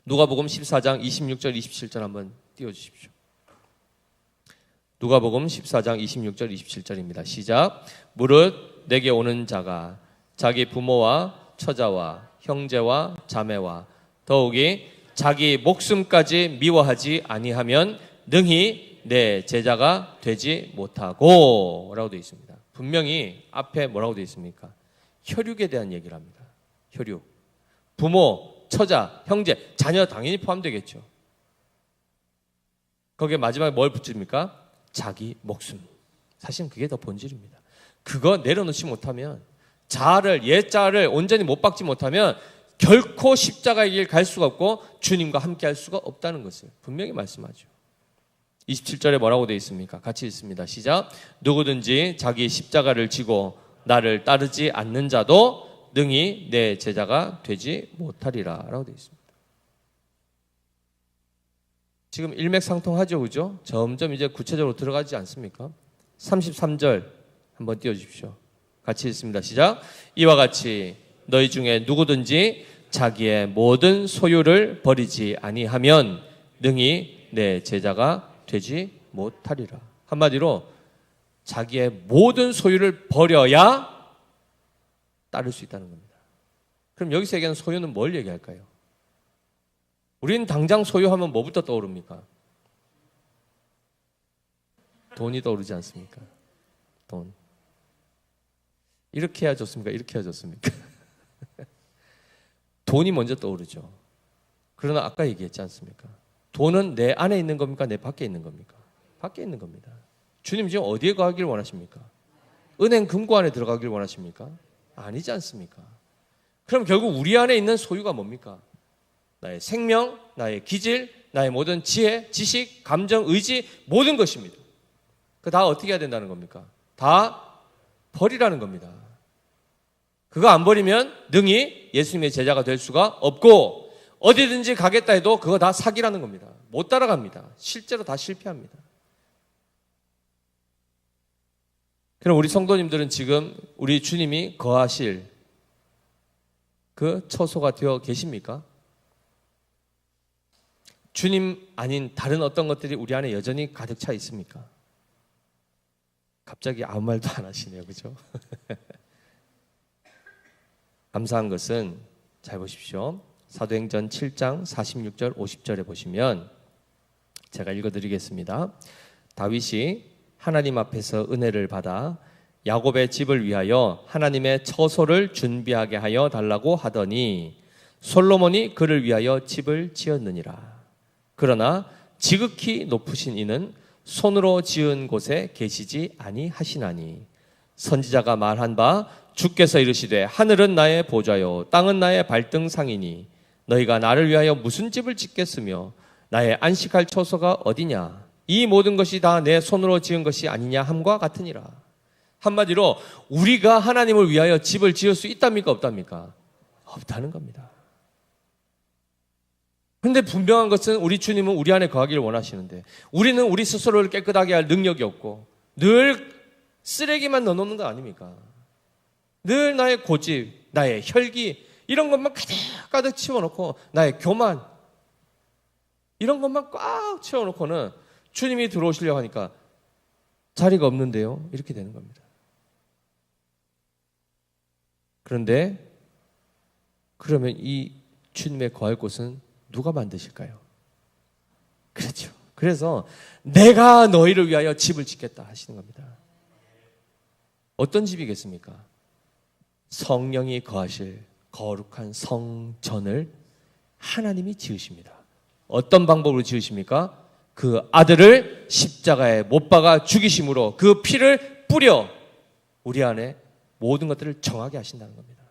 누가복음 14장 26절 27절 한번 띄워주십시오. 누가복음 14장 26절 27절입니다. 시작. 무릇 내게 오는 자가 자기 부모와 처자와 형제와 자매와 더욱이 자기 목숨까지 미워하지 아니하면 능히 내 제자가 되지 못하고 라고 되어 있습니다. 분명히 앞에 뭐라고 되어 있습니까? 혈육에 대한 얘기를 합니다. 혈육. 부모, 처자, 형제, 자녀 당연히 포함되겠죠. 거기에 마지막에 뭘 붙입니까? 자기 목숨. 사실은 그게 더 본질입니다. 그거 내려놓지 못하면 옛 자아를 온전히 못 박지 못하면 결코 십자가의 길 갈 수가 없고 주님과 함께 할 수가 없다는 것을 분명히 말씀하죠. 27절에 뭐라고 되어 있습니까? 같이 읽습니다. 시작. 누구든지 자기 십자가를 지고 나를 따르지 않는 자도 능히 내 제자가 되지 못하리라 라고 되어 있습니다. 지금 일맥상통하죠, 그죠? 점점 이제 구체적으로 들어가지 않습니까? 33절 한번 띄워주십시오. 같이 읽습니다. 시작. 이와 같이 너희 중에 누구든지 자기의 모든 소유를 버리지 아니하면 능히 내 제자가 되지 못하리라. 한마디로 자기의 모든 소유를 버려야 따를 수 있다는 겁니다. 그럼 여기서 얘기하는 소유는 뭘 얘기할까요? 우리는 당장 소유하면 뭐부터 떠오릅니까? 돈이 떠오르지 않습니까? 돈. 이렇게 해야 좋습니까? 이렇게 해야 좋습니까? 돈이 먼저 떠오르죠. 그러나 아까 얘기했지 않습니까? 돈은 내 안에 있는 겁니까? 내 밖에 있는 겁니까? 밖에 있는 겁니다. 주님 지금 어디에 가길 원하십니까? 은행 금고 안에 들어가길 원하십니까? 아니지 않습니까? 그럼 결국 우리 안에 있는 소유가 뭡니까? 나의 생명, 나의 기질, 나의 모든 지혜, 지식, 감정, 의지 모든 것입니다. 그 다 어떻게 해야 된다는 겁니까? 다 버리라는 겁니다. 그거 안 버리면 능히 예수님의 제자가 될 수가 없고 어디든지 가겠다 해도 그거 다 사기라는 겁니다. 못 따라갑니다. 실제로 다 실패합니다. 그럼 우리 성도님들은 지금 우리 주님이 거하실 그 처소가 되어 계십니까? 주님 아닌 다른 어떤 것들이 우리 안에 여전히 가득 차 있습니까? 갑자기 아무 말도 안 하시네요. 그죠? 감사한 것은 잘 보십시오. 사도행전 7장 46절 50절에 보시면 제가 읽어드리겠습니다. 다윗이 하나님 앞에서 은혜를 받아 야곱의 집을 위하여 하나님의 처소를 준비하게 하여 달라고 하더니 솔로몬이 그를 위하여 집을 지었느니라. 그러나 지극히 높으신 이는 손으로 지은 곳에 계시지 아니하시나니 선지자가 말한 바 주께서 이르시되 하늘은 나의 보좌요 땅은 나의 발등상이니 너희가 나를 위하여 무슨 집을 짓겠으며 나의 안식할 처소가 어디냐 이 모든 것이 다 내 손으로 지은 것이 아니냐 함과 같으니라. 한마디로 우리가 하나님을 위하여 집을 지을 수 있답니까 없답니까? 없다는 겁니다. 그런데 분명한 것은 우리 주님은 우리 안에 거하기를 원하시는데 우리는 우리 스스로를 깨끗하게 할 능력이 없고 늘 쓰레기만 넣어놓는 거 아닙니까? 늘 나의 고집, 나의 혈기 이런 것만 가득 채워놓고 나의 교만 이런 것만 꽉 채워놓고는 주님이 들어오시려고 하니까 자리가 없는데요. 이렇게 되는 겁니다. 그런데 그러면 이 주님의 거할 곳은 누가 만드실까요? 그렇죠. 그래서 내가 너희를 위하여 집을 짓겠다 하시는 겁니다. 어떤 집이겠습니까? 성령이 거하실 거룩한 성전을 하나님이 지으십니다. 어떤 방법으로 지으십니까? 그 아들을 십자가에 못 박아 죽이심으로 그 피를 뿌려 우리 안에 모든 것들을 정하게 하신다는 겁니다.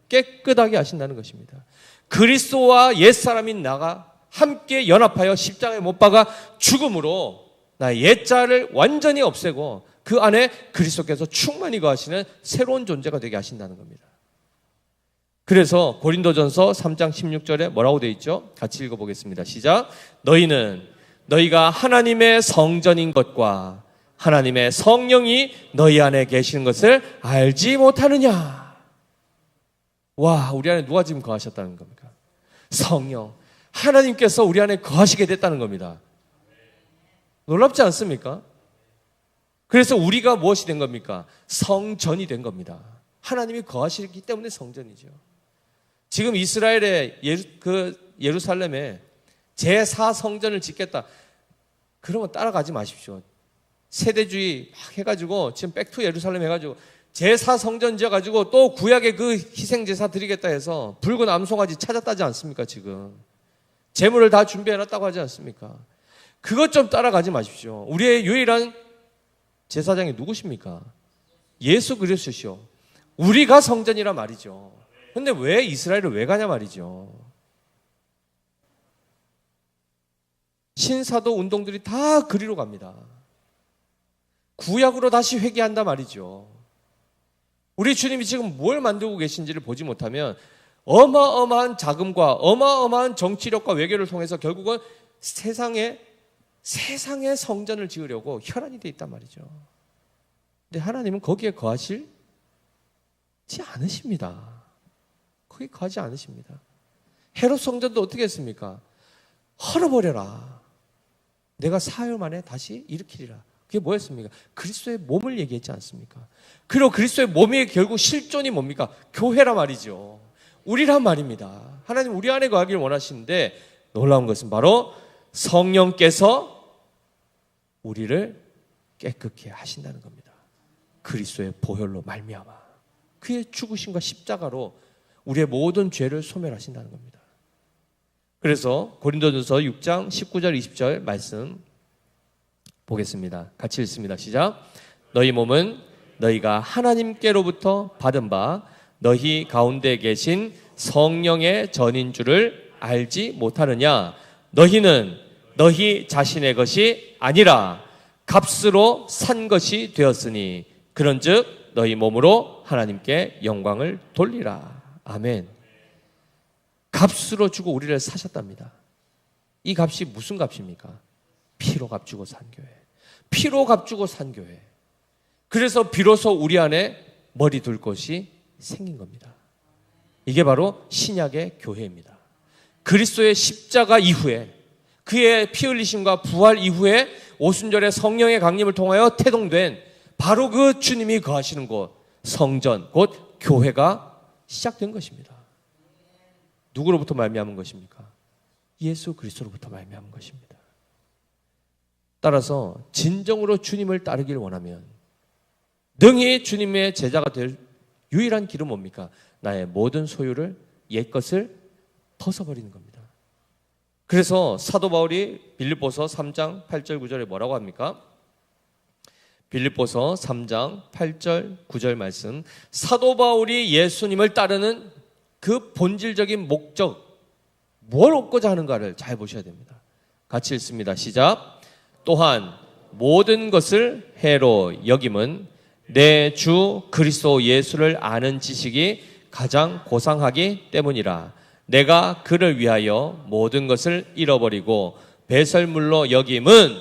깨끗하게 하신다는 것입니다. 그리스도와 옛사람인 나가 함께 연합하여 십자가에 못 박아 죽음으로 나의 옛자를 완전히 없애고 그 안에 그리스도께서 충만히 거하시는 새로운 존재가 되게 하신다는 겁니다. 그래서 고린도전서 3장 16절에 뭐라고 되어 있죠? 같이 읽어보겠습니다. 시작. 너희가 하나님의 성전인 것과 하나님의 성령이 너희 안에 계시는 것을 알지 못하느냐. 와, 우리 안에 누가 지금 거하셨다는 겁니까? 성령. 하나님께서 우리 안에 거하시게 됐다는 겁니다. 놀랍지 않습니까? 그래서 우리가 무엇이 된 겁니까? 성전이 된 겁니다. 하나님이 거하시기 때문에 성전이죠. 지금 이스라엘의 예루살렘에 제4성전을 짓겠다. 그러면 따라가지 마십시오. 세대주의 막 해가지고 지금 백투 예루살렘 해가지고 제4성전 지어가지고 또 구약의 그 희생제사 드리겠다 해서 붉은 암송아지 찾았다지 않습니까? 지금 제물을 다 준비해놨다고 하지 않습니까? 그것 좀 따라가지 마십시오. 우리의 유일한 제사장이 누구십니까? 예수 그리스도시오. 우리가 성전이라 말이죠. 근데 왜 이스라엘을 왜 가냐 말이죠. 신사도 운동들이 다 그리로 갑니다. 구약으로 다시 회개한다 말이죠. 우리 주님이 지금 뭘 만들고 계신지를 보지 못하면 어마어마한 자금과 어마어마한 정치력과 외교를 통해서 결국은 세상에 성전을 지으려고 혈안이 돼 있단 말이죠. 근데 하나님은 거기에 거하시지 않으십니다. 거기 거하지 않으십니다. 헤롯 성전도 어떻게 했습니까? 헐어버려라. 내가 사흘 만에 다시 일으키리라. 그게 뭐였습니까? 그리스도의 몸을 얘기했지 않습니까? 그리고 그리스도의 몸이 결국 실존이 뭡니까? 교회라 말이죠. 우리란 말입니다. 하나님 우리 안에 거하기를 원하시는데 놀라운 것은 바로 성령께서 우리를 깨끗게 하신다는 겁니다. 그리스도의 보혈로 말미암아 그의 죽으심과 십자가로 우리의 모든 죄를 소멸하신다는 겁니다. 그래서 고린도전서 6장 19절 20절 말씀 보겠습니다. 같이 읽습니다. 시작. 너희 몸은 너희가 하나님께로부터 받은 바 너희 가운데 계신 성령의 전인 줄을 알지 못하느냐. 너희는 너희 자신의 것이 아니라 값으로 산 것이 되었으니 그런즉 너희 몸으로 하나님께 영광을 돌리라. 아멘. 값으로 주고 우리를 사셨답니다. 이 값이 무슨 값입니까? 피로 값주고 산 교회. 피로 값주고 산 교회. 그래서 비로소 우리 안에 머리 둘 곳이 생긴 겁니다. 이게 바로 신약의 교회입니다. 그리스도의 십자가 이후에 그의 피 흘리심과 부활 이후에 오순절의 성령의 강림을 통하여 태동된 바로 그 주님이 거하시는 곳 성전 곧 교회가 시작된 것입니다. 누구로부터 말미암은 것입니까? 예수 그리스도로부터 말미암은 것입니다. 따라서 진정으로 주님을 따르기를 원하면 능히 주님의 제자가 될 유일한 길은 뭡니까? 나의 모든 소유를 옛 것을 벗어버리는 겁니다. 그래서 사도 바울이 빌립보서 3장 8절 9절에 뭐라고 합니까? 빌립보서 3장 8절 9절 말씀. 사도 바울이 예수님을 따르는 그 본질적인 목적, 뭘 얻고자 하는가를 잘 보셔야 됩니다. 같이 읽습니다. 시작. 또한 모든 것을 해로 여김은 내 주 그리스도 예수를 아는 지식이 가장 고상하기 때문이라. 내가 그를 위하여 모든 것을 잃어버리고 배설물로 여김은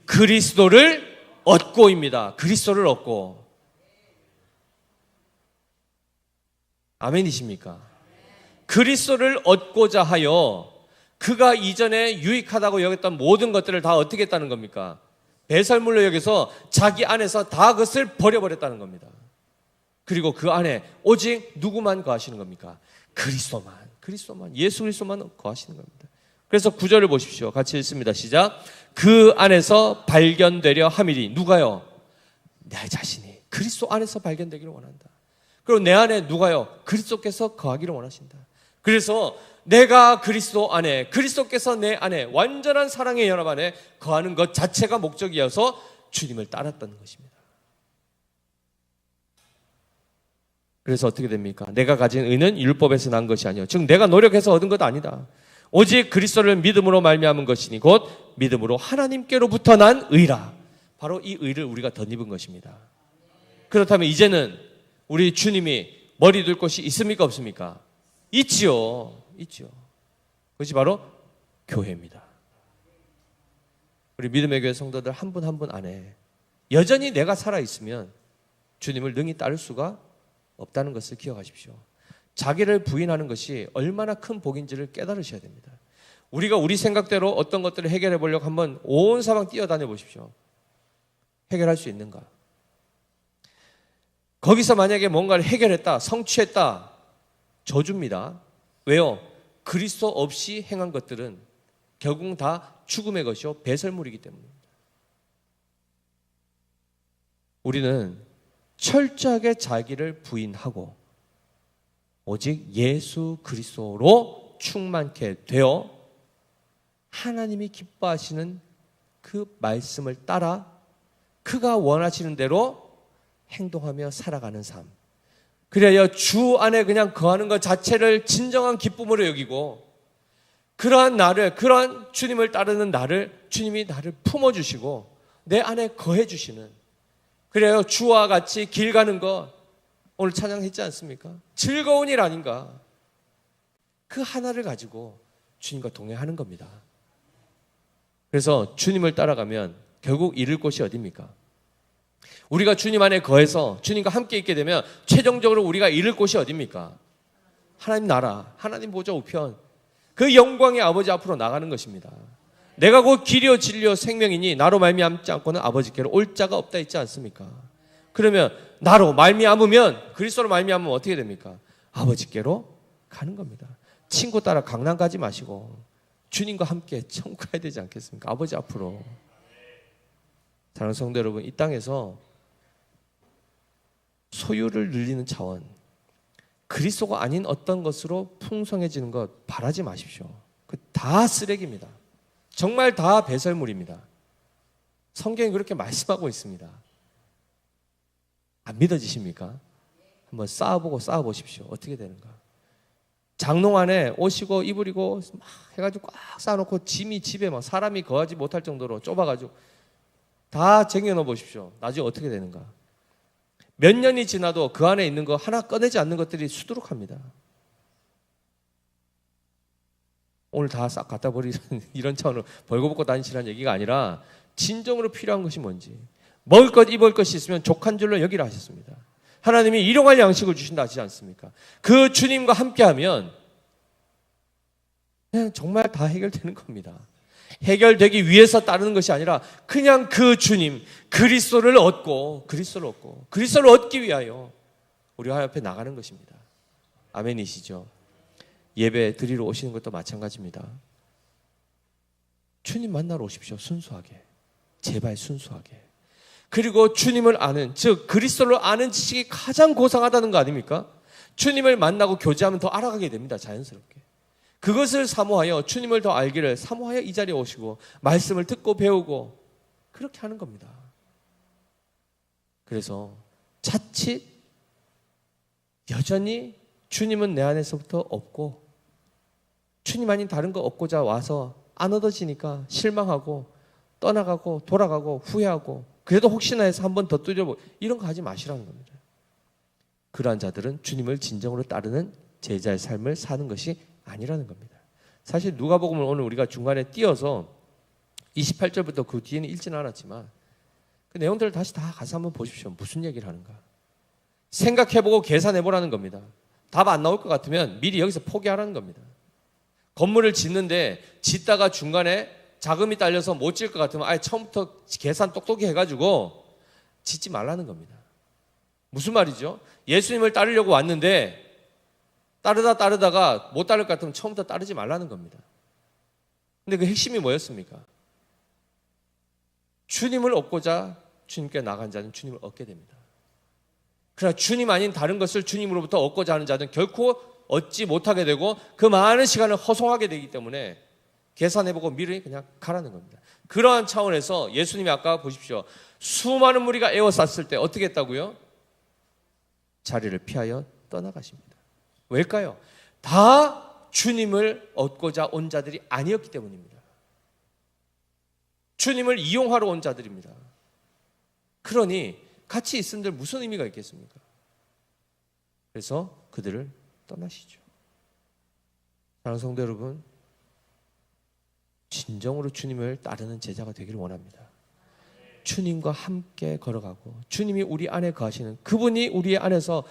그리스도를 얻고입니다. 그리스도를 얻고. 아멘이십니까? 그리스도를 얻고자 하여 그가 이전에 유익하다고 여겼던 모든 것들을 다 어떻게 했다는 겁니까? 배설물로 여기서 자기 안에서 다 그것을 버려버렸다는 겁니다. 그리고 그 안에 오직 누구만 거하시는 겁니까? 그리스도만, 예수 그리스도만 거하시는 겁니다. 그래서 9절을 보십시오. 같이 읽습니다. 시작. 그 안에서 발견되려 함이니. 누가요? 내 자신이 그리스도 안에서 발견되기를 원한다. 그리고 내 안에 누가요? 그리스도께서 거하기를 원하신다. 그래서 내가 그리스도 안에, 그리스도께서 내 안에 완전한 사랑의 연합 안에 거하는 것 자체가 목적이어서 주님을 따랐다는 것입니다. 그래서 어떻게 됩니까? 내가 가진 의는 율법에서 난 것이 아니요 즉 내가 노력해서 얻은 것 아니다. 오직 그리스도를 믿음으로 말미암은 것이니 곧 믿음으로 하나님께로부터 난 의라. 바로 이 의를 우리가 덧입은 것입니다. 그렇다면 이제는 우리 주님이 머리 둘 곳이 있습니까 없습니까? 있지요. 그것이 바로 교회입니다. 우리 믿음의 교회 성도들 한 분 한 분 안에 여전히 내가 살아있으면 주님을 능히 따를 수가 없다는 것을 기억하십시오. 자기를 부인하는 것이 얼마나 큰 복인지를 깨달으셔야 됩니다. 우리가 우리 생각대로 어떤 것들을 해결해 보려고 한번 온 사방 뛰어다녀 보십시오. 해결할 수 있는가? 거기서 만약에 뭔가를 해결했다, 성취했다, 저주입니다. 왜요? 그리스도 없이 행한 것들은 결국 다 죽음의 것이요 배설물이기 때문입니다. 우리는 철저하게 자기를 부인하고 오직 예수 그리스도로 충만케 되어 하나님이 기뻐하시는 그 말씀을 따라 그가 원하시는 대로 행동하며 살아가는 삶. 그래야 주 안에 그냥 거하는 것 자체를 진정한 기쁨으로 여기고 그러한 나를, 그러한 주님을 따르는 나를 주님이 나를 품어주시고 내 안에 거해주시는, 그래요 주와 같이 길 가는 것 오늘 찬양했지 않습니까? 즐거운 일 아닌가? 그 하나를 가지고 주님과 동행하는 겁니다. 그래서 주님을 따라가면 결국 이룰 곳이 어디입니까? 우리가 주님 안에 거해서 주님과 함께 있게 되면 최종적으로 우리가 이룰 곳이 어디입니까? 하나님 나라, 하나님 보좌 우편, 그 영광의 아버지 앞으로 나가는 것입니다. 내가 곧 길이요 진리요 생명이니 나로 말미암지 않고는 아버지께로 올 자가 없다 있지 않습니까? 그러면 나로 말미암으면, 그리스도로 말미암으면 어떻게 됩니까? 아버지께로 가는 겁니다. 친구 따라 강남 가지 마시고 주님과 함께 천국 가야 되지 않겠습니까? 아버지 앞으로. 사랑하는 성도 여러분, 이 땅에서 소유를 늘리는 차원, 그리스도가 아닌 어떤 것으로 풍성해지는 것 바라지 마십시오. 그 다 쓰레기입니다. 정말 다 배설물입니다. 성경이 그렇게 말씀하고 있습니다. 안 믿어지십니까? 한번 쌓아보고 쌓아보십시오. 어떻게 되는가? 장롱 안에 옷이고 이불이고 막 해가지고 꽉 쌓아놓고 짐이 집에 막 사람이 거하지 못할 정도로 좁아가지고 다 쟁여놓어 보십시오. 나중에 어떻게 되는가? 몇 년이 지나도 그 안에 있는 거 하나 꺼내지 않는 것들이 수두룩합니다. 오늘 다 싹 갖다 버리는 이런 차원으로 벌거벗고 다니시라는 얘기가 아니라 진정으로 필요한 것이 뭔지, 먹을 것 입을 것이 있으면 족한 줄로 여기라 하셨습니다. 하나님이 일용할 양식을 주신다 하시지 않습니까? 그 주님과 함께하면 그냥 정말 다 해결되는 겁니다. 해결되기 위해서 따르는 것이 아니라 그냥 그 주님 그리스도를 얻고 그리스도를 얻기 위하여 우리 하나님 앞에 나가는 것입니다. 아멘이시죠? 예배 드리러 오시는 것도 마찬가지입니다. 주님 만나러 오십시오. 순수하게. 제발 순수하게. 그리고 주님을 아는, 즉 그리스도를 아는 지식이 가장 고상하다는 거 아닙니까? 주님을 만나고 교제하면 더 알아가게 됩니다. 자연스럽게. 그것을 사모하여 주님을 더 알기를 사모하여 이 자리에 오시고 말씀을 듣고 배우고 그렇게 하는 겁니다. 그래서 자칫 여전히 주님은 내 안에서부터 없고 주님 아닌 다른 거 얻고자 와서 안 얻어지니까 실망하고 떠나가고 돌아가고 후회하고 그래도 혹시나 해서 한 번 더 뚫려보고 이런 거 하지 마시라는 겁니다. 그러한 자들은 주님을 진정으로 따르는 제자의 삶을 사는 것이 아니라는 겁니다. 사실 누가복음을 오늘 우리가 중간에 띄어서 28절부터 그 뒤에는 읽지는 않았지만 그 내용들을 다시 다 가서 한번 보십시오. 무슨 얘기를 하는가. 생각해보고 계산해보라는 겁니다. 답 안 나올 것 같으면 미리 여기서 포기하라는 겁니다. 건물을 짓는데 짓다가 중간에 자금이 딸려서 못 지을 것 같으면 아예 처음부터 계산 똑똑히 해가지고 짓지 말라는 겁니다. 무슨 말이죠? 예수님을 따르려고 왔는데 따르다가 못 따를 것 같으면 처음부터 따르지 말라는 겁니다. 근데 그 핵심이 뭐였습니까? 주님을 얻고자 주님께 나간 자는 주님을 얻게 됩니다. 그러나 주님 아닌 다른 것을 주님으로부터 얻고자 하는 자는 결코 얻지 못하게 되고 그 많은 시간을 허송하게 되기 때문에 계산해보고 미리 그냥 가라는 겁니다. 그러한 차원에서 예수님이 아까 보십시오. 수많은 무리가 에워쌌을 때 어떻게 했다고요? 자리를 피하여 떠나가십니다. 왜일까요? 다 주님을 얻고자 온 자들이 아니었기 때문입니다. 주님을 이용하러 온 자들입니다. 그러니 같이 있은들 무슨 의미가 있겠습니까? 그래서 그들을 떠나시죠. 사랑하는 성도 여러분, 진정으로 주님을 따르는 제자가 되기를 원합니다. 주님과 함께 걸어가고 주님이 우리 안에 거하시는 그분이 우리 안에서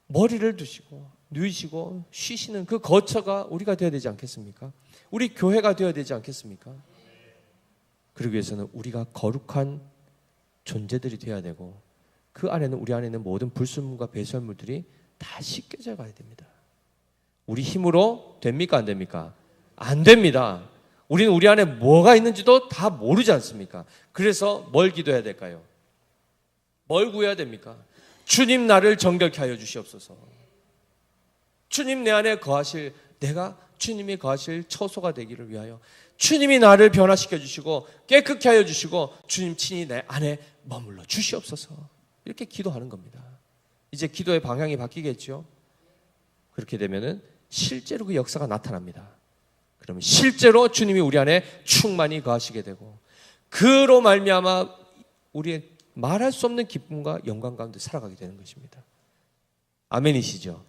머리를 두시고 누이시고 쉬시는 그 거처가 우리가 되어야 되지 않겠습니까? 우리 교회가 되어야 되지 않겠습니까? 그러기 위해서는 우리가 거룩한 존재들이 되어야 되고 그 안에는 우리 안에 있는 모든 불순물과 배설물들이 다 씻겨져 가야 됩니다. 우리 힘으로 됩니까? 안 됩니까? 안 됩니다. 우리는 우리 안에 뭐가 있는지도 다 모르지 않습니까? 그래서 뭘 기도해야 될까요? 뭘 구해야 됩니까? 주님 나를 정결케 하여 주시옵소서. 주님 내 안에 거하실, 내가 주님이 거하실 처소가 되기를 위하여 주님이 나를 변화시켜 주시고 깨끗게 하여 주시고 주님 친히 내 안에 머물러 주시옵소서. 이렇게 기도하는 겁니다. 이제 기도의 방향이 바뀌겠죠. 그렇게 되면은 실제로 그 역사가 나타납니다. 그러면 실제로 주님이 우리 안에 충만히 거하시게 되고 그로 말미암아 우리의 말할 수 없는 기쁨과 영광 가운데 살아가게 되는 것입니다. 아멘이시죠?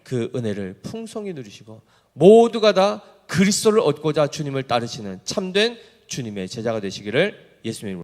그 은혜를 풍성히 누리시고 모두가 다 그리스도를 얻고자 주님을 따르시는 참된 주님의 제자가 되시기를 예수님으로